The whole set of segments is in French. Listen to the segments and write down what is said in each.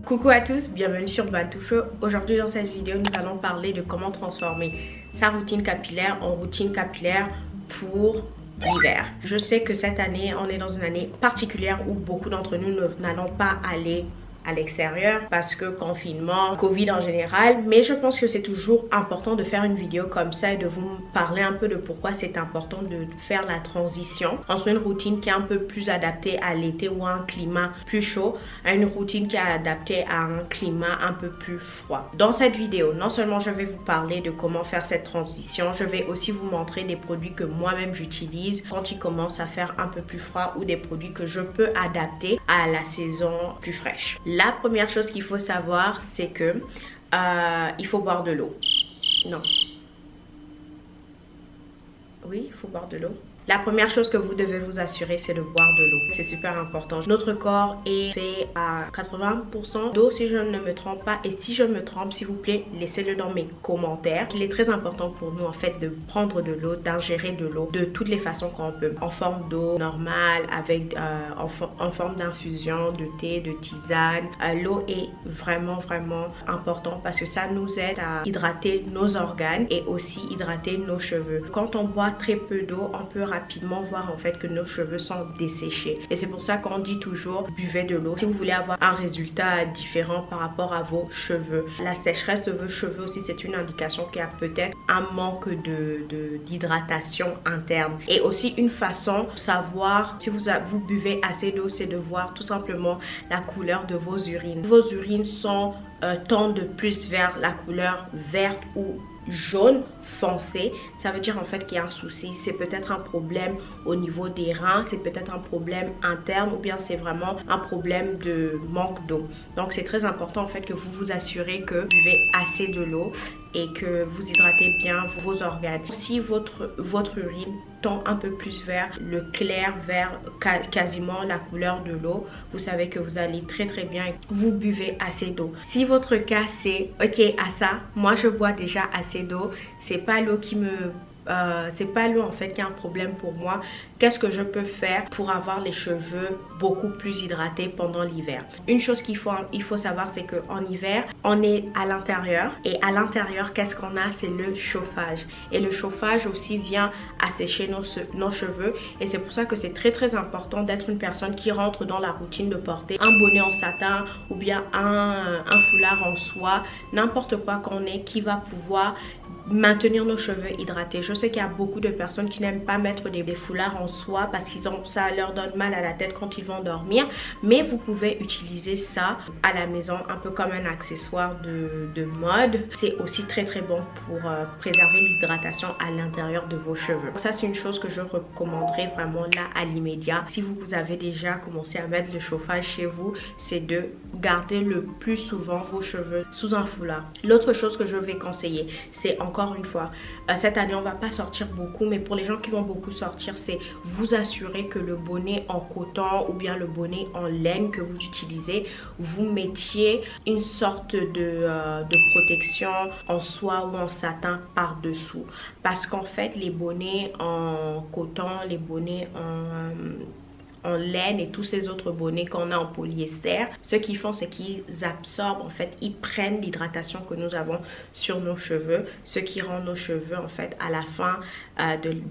Coucou à tous, bienvenue sur Bantouflo. Aujourd'hui dans cette vidéo, nous allons parler de comment transformer sa routine capillaire en routine capillaire pour l'hiver. Je sais que cette année, on est dans une année particulière où beaucoup d'entre nous n'allons pas aller à l'extérieur parce que confinement, Covid en général, mais je pense que c'est toujours important de faire une vidéo comme ça et de vous parler un peu de pourquoi c'est important de faire la transition entre une routine qui est un peu plus adaptée à l'été ou à un climat plus chaud à une routine qui est adaptée à un climat un peu plus froid. Dans cette vidéo, non seulement je vais vous parler de comment faire cette transition, je vais aussi vous montrer des produits que moi-même j'utilise quand il commence à faire un peu plus froid ou des produits que je peux adapter à la saison plus fraîche. La première chose qu'il faut savoir, c'est que il faut boire de l'eau. Non. Oui, il faut boire de l'eau. La première chose que vous devez vous assurer, c'est de boire de l'eau. C'est super important. Notre corps est fait à 80% d'eau si je ne me trompe pas. Et si je me trompe, s'il vous plaît, laissez-le dans mes commentaires. Il est très important pour nous en fait de prendre de l'eau, d'ingérer de l'eau de toutes les façons qu'on peut. En forme d'eau normale, avec en forme d'infusion, de thé, de tisane. L'eau est vraiment important parce que ça nous aide à hydrater nos organes et aussi hydrater nos cheveux. Quand on boit très peu d'eau, on peut rapidement voir en fait que nos cheveux sont desséchés et c'est pour ça qu'on dit toujours buvez de l'eau si vous voulez avoir un résultat différent par rapport à vos cheveux. La sécheresse de vos cheveux aussi, c'est une indication qu'il y a peut-être un manque d'hydratation interne. Et aussi une façon de savoir si vous buvez assez d'eau, c'est de voir tout simplement la couleur de vos urines. Vos urines tendent plus vers la couleur verte ou jaune foncé, ça veut dire en fait qu'il y a un souci. C'est peut-être un problème au niveau des reins, c'est peut-être un problème interne ou bien c'est vraiment un problème de manque d'eau. Donc c'est très important en fait que vous vous assurez que vous buvez assez de l'eau et que vous hydratez bien vos organes. Si votre urine tend un peu plus vers le clair, vers quasiment la couleur de l'eau, vous savez que vous allez très bien, vous buvez assez d'eau. Si votre cas c'est ok à ça, moi je bois déjà assez d'eau, c'est pas l'eau qui me c'est pas l'eau en fait qui a un problème pour moi. Qu'est-ce que je peux faire pour avoir les cheveux beaucoup plus hydratés pendant l'hiver? Une chose qu'il faut savoir, c'est qu'en hiver, on est à l'intérieur et à l'intérieur, qu'est-ce qu'on a? C'est le chauffage. Et le chauffage aussi vient assécher nos cheveux et c'est pour ça que c'est très important d'être une personne qui rentre dans la routine de porter un bonnet en satin ou bien un foulard en soie, n'importe quoi qu'on ait qui va pouvoir maintenir nos cheveux hydratés. Je sais qu'il y a beaucoup de personnes qui n'aiment pas mettre des foulards en soie parce que ça leur donne mal à la tête quand ils vont dormir, mais vous pouvez utiliser ça à la maison un peu comme un accessoire de mode. C'est aussi très bon pour préserver l'hydratation à l'intérieur de vos cheveux. Ça c'est une chose que je recommanderais vraiment là à l'immédiat. Si vous avez déjà commencé à mettre le chauffage chez vous, c'est de garder le plus souvent vos cheveux sous un foulard. L'autre chose que je vais conseiller, c'est encore une fois, cette année on va pas sortir beaucoup, mais pour les gens qui vont beaucoup sortir, c'est vous assurer que le bonnet en coton ou bien le bonnet en laine que vous utilisez, vous mettiez une sorte de protection en soie ou en satin par dessous, parce qu'en fait les bonnets en coton, les bonnets en laine et tous ces autres bonnets qu'on a en polyester, ce qu'ils font, c'est qu'ils absorbent en fait, ils prennent l'hydratation que nous avons sur nos cheveux, ce qui rend nos cheveux en fait à la fin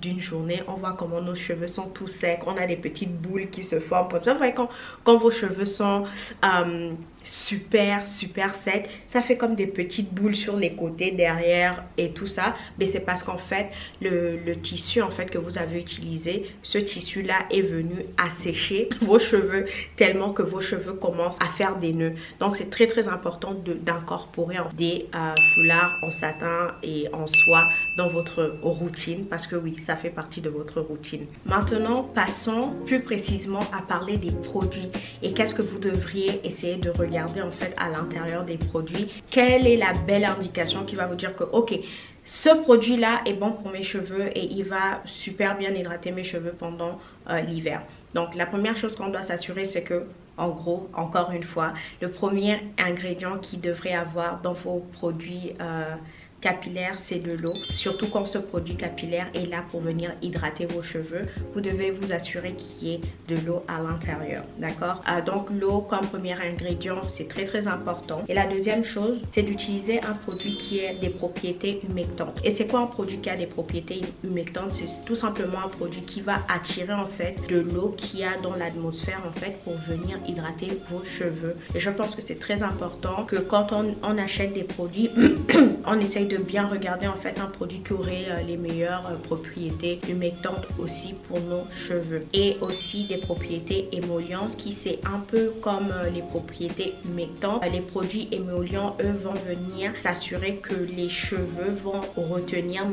d'une journée, on voit comment nos cheveux sont tout secs, on a des petites boules qui se forment comme ça. Vous voyez quand vos cheveux sont super secs, ça fait comme des petites boules sur les côtés, derrière et tout ça, mais c'est parce qu'en fait le tissu en fait que vous avez utilisé, ce tissu là est venu assécher vos cheveux tellement que vos cheveux commencent à faire des nœuds. Donc c'est très important d'incorporer des foulards en satin et en soie dans votre routine, parce que oui, ça fait partie de votre routine. Maintenant passons plus précisément à parler des produits et qu'est-ce que vous devriez essayer de regarder en fait à l'intérieur des produits. Quelle est la belle indication qui va vous dire que ok, ce produit là est bon pour mes cheveux et il va super bien hydrater mes cheveux pendant l'hiver. Donc la première chose qu'on doit s'assurer, c'est que en gros, encore une fois, le premier ingrédient qui devrait avoir dans vos produits capillaire, c'est de l'eau. Surtout quand ce produit capillaire est là pour venir hydrater vos cheveux, vous devez vous assurer qu'il y ait de l'eau à l'intérieur, d'accord? Donc l'eau comme premier ingrédient, c'est très important. Et la deuxième chose, c'est d'utiliser un produit qui a des propriétés humectantes. Et c'est quoi un produit qui a des propriétés humectantes? C'est tout simplement un produit qui va attirer en fait de l'eau qu'il y a dans l'atmosphère en fait pour venir hydrater vos cheveux. Et je pense que c'est très important que quand on achète des produits, on essaye de bien regarder en fait un produit qui aurait les meilleures propriétés humectantes aussi pour nos cheveux. Et aussi des propriétés émollientes qui c'est un peu comme les propriétés humectantes. Les produits émollients, eux, vont venir s'assurer que les cheveux vont retenir,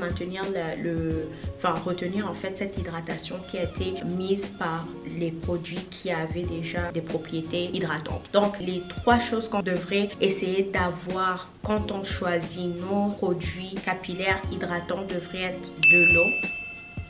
retenir en fait cette hydratation qui a été mise par les produits qui avaient déjà des propriétés hydratantes. Donc les trois choses qu'on devrait essayer d'avoir quand on choisit nos produits capillaires hydratants devraient être de l'eau,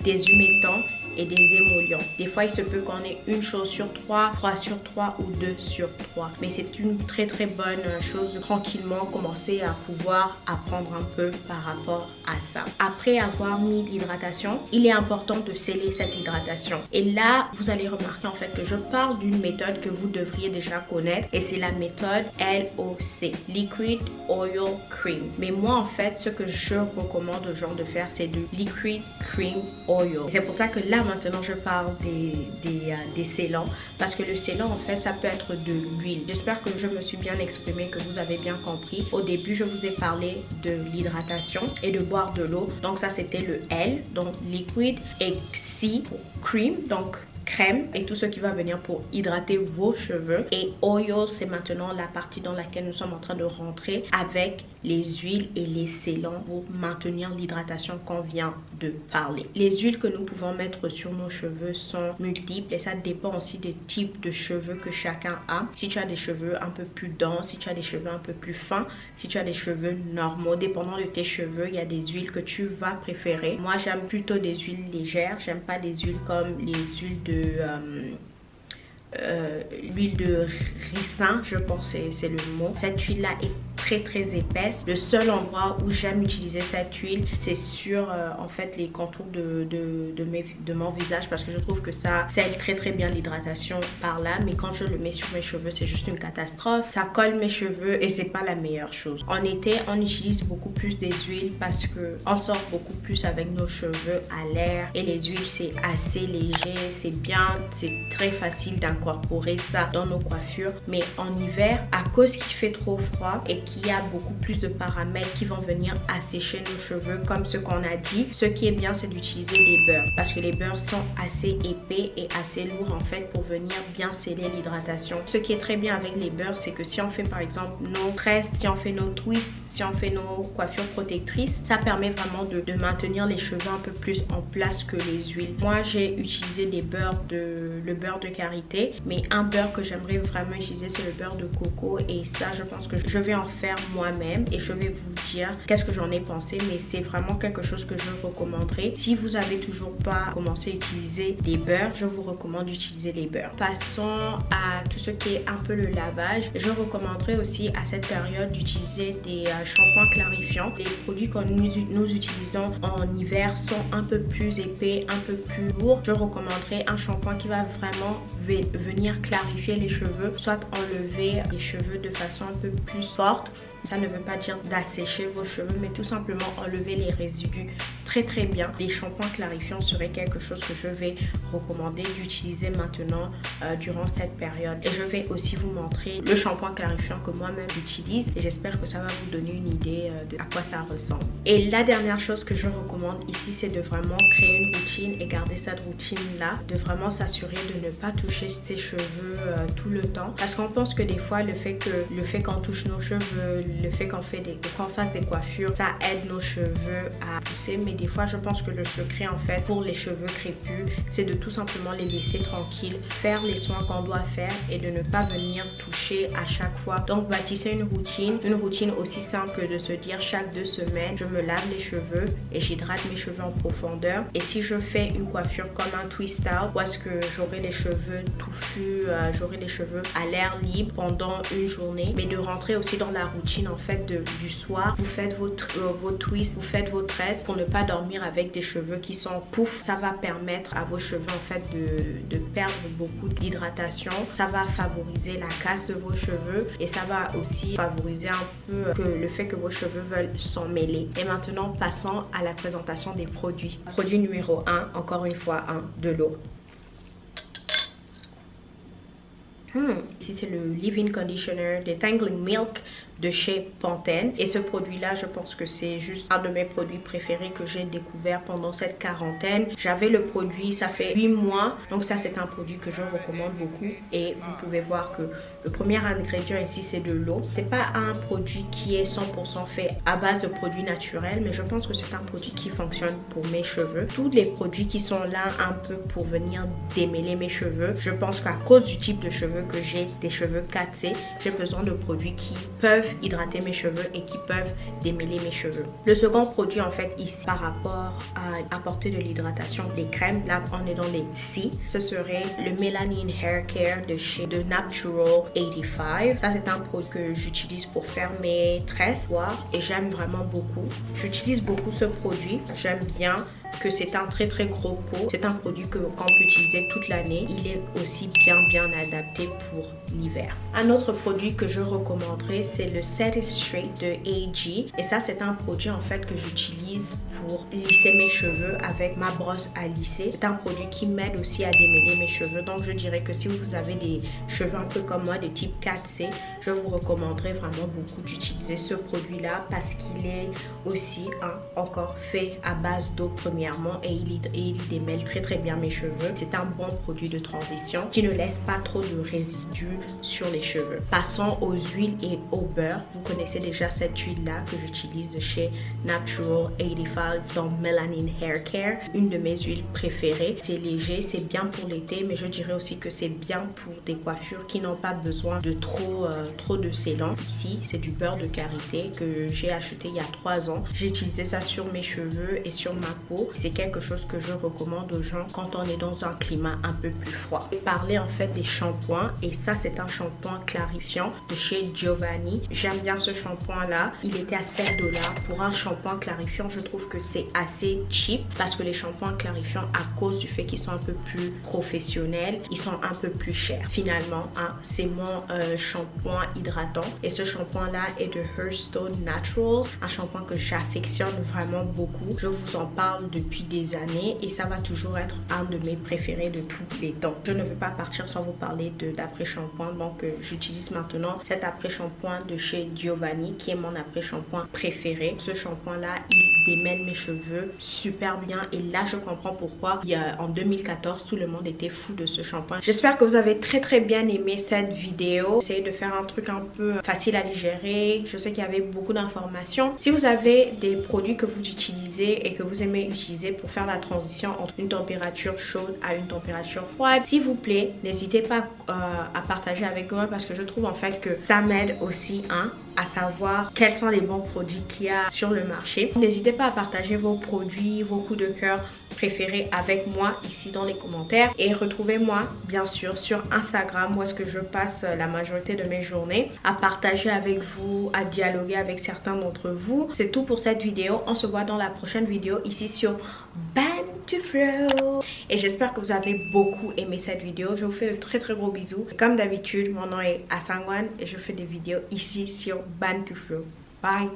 des humectants et des émollients. Des fois, il se peut qu'on ait une chose sur 3, 3 sur 3 ou 2 sur 3. Mais c'est une très bonne chose de tranquillement commencer à pouvoir apprendre un peu par rapport à ça. Après avoir mis l'hydratation, il est important de sceller cette hydratation. Et là, vous allez remarquer en fait que je parle d'une méthode que vous devriez déjà connaître et c'est la méthode LOC, Liquid Oil Cream. Mais moi, en fait, ce que je recommande aux gens de faire, c'est du Liquid Cream Oil. C'est pour ça que là, maintenant, je parle des scellants parce que le scellant, en fait, ça peut être de l'huile. J'espère que je me suis bien exprimée, que vous avez bien compris. Au début, je vous ai parlé de l'hydratation et de boire de l'eau. Donc ça, c'était le L, donc liquid, et C pour cream, donc crème et tout ce qui va venir pour hydrater vos cheveux. Et oil, c'est maintenant la partie dans laquelle nous sommes en train de rentrer avec les huiles et les scellants pour maintenir l'hydratation qu'on vient de parler. Les huiles que nous pouvons mettre sur nos cheveux sont multiples et ça dépend aussi des types de cheveux que chacun a. Si tu as des cheveux un peu plus denses, si tu as des cheveux un peu plus fins, si tu as des cheveux normaux, dépendant de tes cheveux, il y a des huiles que tu vas préférer. Moi, j'aime plutôt des huiles légères. J'aime pas des huiles comme les huiles de l'huile de ricin, je pense c'est le mot. Cette huile là est très épaisse. Le seul endroit où j'aime utiliser cette huile, c'est sur en fait les contours de mon visage parce que je trouve que ça aide très bien l'hydratation par là. Mais quand je le mets sur mes cheveux, c'est juste une catastrophe. Ça colle mes cheveux et c'est pas la meilleure chose. En été, on utilise beaucoup plus des huiles parce que on sort beaucoup plus avec nos cheveux à l'air et les huiles c'est assez léger, c'est bien, c'est très facile d'incorporer ça dans nos coiffures. Mais en hiver, à cause qu'il fait trop froid et qu'il y a beaucoup plus de paramètres qui vont venir assécher nos cheveux comme ce qu'on a dit, ce qui est bien c'est d'utiliser les beurres parce que les beurres sont assez épais et assez lourds en fait pour venir bien sceller l'hydratation. Ce qui est très bien avec les beurres, c'est que si on fait par exemple nos tresses, si on fait nos twists, si on fait nos coiffures protectrices, ça permet vraiment de maintenir les cheveux un peu plus en place que les huiles. Moi j'ai utilisé le beurre de karité, mais un beurre que j'aimerais vraiment utiliser c'est le beurre de coco et ça je pense que je vais en faire moi-même et je vais vous dire qu'est-ce que j'en ai pensé, mais c'est vraiment quelque chose que je recommanderais. Si vous avez toujours pas commencé à utiliser les beurres, je vous recommande d'utiliser les beurres. Passons à tout ce qui est un peu le lavage. Je recommanderais aussi à cette période d'utiliser des shampoings clarifiants. Les produits que nous utilisons en hiver sont un peu plus épais, un peu plus lourds. Je recommanderais un shampoing qui va vraiment venir clarifier les cheveux, soit enlever les cheveux de façon un peu plus forte. Ça ne veut pas dire d'assécher vos cheveux, mais tout simplement enlever les résidus très bien. Les shampoings clarifiants seraient quelque chose que je vais recommander d'utiliser maintenant durant cette période. Et je vais aussi vous montrer le shampoing clarifiant que moi-même j'utilise et j'espère que ça va vous donner une idée de à quoi ça ressemble. Et la dernière chose que je recommande ici, c'est de vraiment créer une routine et garder cette routine là, de vraiment s'assurer de ne pas toucher ses cheveux tout le temps, parce qu'on pense que des fois le fait qu'on touche nos cheveux, le fait qu'on fasse des coiffures, ça aide nos cheveux à pousser, mais des fois je pense que le secret en fait pour les cheveux crépus, c'est de tout simplement les laisser tranquilles, faire les soins qu'on doit faire et de ne pas venir toucher à chaque fois. Donc bâtissez une routine aussi simple simple que de se dire chaque 2 semaines, je me lave les cheveux et j'hydrate mes cheveux en profondeur. Et si je fais une coiffure comme un twist out, où est-ce que j'aurai les cheveux touffus, j'aurai les cheveux à l'air libre pendant une journée, mais de rentrer aussi dans la routine en fait du soir. Vous faites vos twists, vous faites vos tresses pour ne pas dormir avec des cheveux qui sont pouf. Ça va permettre à vos cheveux en fait de perdre beaucoup d'hydratation. Ça va favoriser la casse de vos cheveux et ça va aussi favoriser un peu le fait que vos cheveux veulent s'en mêler. Et maintenant, passons à la présentation des produits. Produit numéro 1, encore une fois, de l'eau. Ici, c'est le Leave-In Conditioner de Tangling Milk de chez Pantene. Et ce produit-là, je pense que c'est juste un de mes produits préférés que j'ai découvert pendant cette quarantaine. J'avais le produit, ça fait 8 mois. Donc ça, c'est un produit que je recommande beaucoup. Et vous pouvez voir que le premier ingrédient ici, c'est de l'eau. C'est pas un produit qui est 100% fait à base de produits naturels, mais je pense que c'est un produit qui fonctionne pour mes cheveux. Tous les produits qui sont là un peu pour venir démêler mes cheveux, je pense qu'à cause du type de cheveux que j'ai, des cheveux 4C, j'ai besoin de produits qui peuvent hydrater mes cheveux et qui peuvent démêler mes cheveux. Le second produit en fait ici par rapport à apporter de l'hydratation, des crèmes, là on est dans les C, ce serait le Melanin Hair Care de chez The Natural 85. Ça c'est un produit que j'utilise pour faire mes tresses et j'aime vraiment beaucoup. J'utilise beaucoup ce produit, j'aime bien que c'est un très gros pot. C'est un produit qu'on peut utiliser toute l'année. Il est aussi bien adapté pour l'hiver. Un autre produit que je recommanderais, c'est le Set It Straight de AG. Et ça, c'est un produit en fait que j'utilise pour lisser mes cheveux avec ma brosse à lisser. C'est un produit qui m'aide aussi à démêler mes cheveux. Donc je dirais que si vous avez des cheveux un peu comme moi, de type 4C, je vous recommanderais vraiment beaucoup d'utiliser ce produit-là parce qu'il est aussi encore fait à base d'eau premièrement et il démêle très bien mes cheveux. C'est un bon produit de transition qui ne laisse pas trop de résidus sur les cheveux. Passons aux huiles et au beurre. Vous connaissez déjà cette huile-là que j'utilise de chez Natural 85 dans Melanin Hair Care. Une de mes huiles préférées. C'est léger, c'est bien pour l'été, mais je dirais aussi que c'est bien pour des coiffures qui n'ont pas besoin de trop de sélant. Ici, c'est du beurre de karité que j'ai acheté il y a 3 ans. J'ai utilisé ça sur mes cheveux et sur ma peau. C'est quelque chose que je recommande aux gens quand on est dans un climat un peu plus froid. Je vais parler en fait des shampoings et ça c'est un shampoing clarifiant de chez Giovanni. J'aime bien ce shampoing là. Il était à 7 $. Pour un shampoing clarifiant, je trouve que c'est assez cheap parce que les shampoings clarifiants, à cause du fait qu'ils sont un peu plus professionnels, ils sont un peu plus chers. Finalement, c'est mon shampoing hydratant et ce shampoing là est de Herstone Naturals, un shampoing que j'affectionne vraiment beaucoup. Je vous en parle depuis des années et ça va toujours être un de mes préférés de tous les temps. Je ne veux pas partir sans vous parler d'après-shampoing, donc j'utilise maintenant cet après-shampoing de chez Giovanni qui est mon après-shampoing préféré. Ce shampoing là, il démêle mes cheveux super bien et là je comprends pourquoi en 2014 tout le monde était fou de ce shampoing. J'espère que vous avez très bien aimé cette vidéo. Essayez de faire un truc un peu facile à digérer. Je sais qu'il y avait beaucoup d'informations. Si vous avez des produits que vous utilisez et que vous aimez utiliser pour faire la transition entre une température chaude à une température froide, s'il vous plaît, n'hésitez pas à partager avec moi parce que je trouve en fait que ça m'aide aussi à savoir quels sont les bons produits qu'il y a sur le marché. N'hésitez pas à partager vos produits, vos coups de cœur préférés avec moi ici dans les commentaires et retrouvez-moi bien sûr sur Instagram où est-ce que je passe la majorité de mes journées à partager avec vous, à dialoguer avec certains d'entre vous. C'est tout pour cette vidéo. On se voit dans la prochaine vidéo ici sur Band to Flow et j'espère que vous avez beaucoup aimé cette vidéo. Je vous fais de très gros bisous. Comme d'habitude, mon nom est Asangwan et je fais des vidéos ici sur Band to Flow. Bye.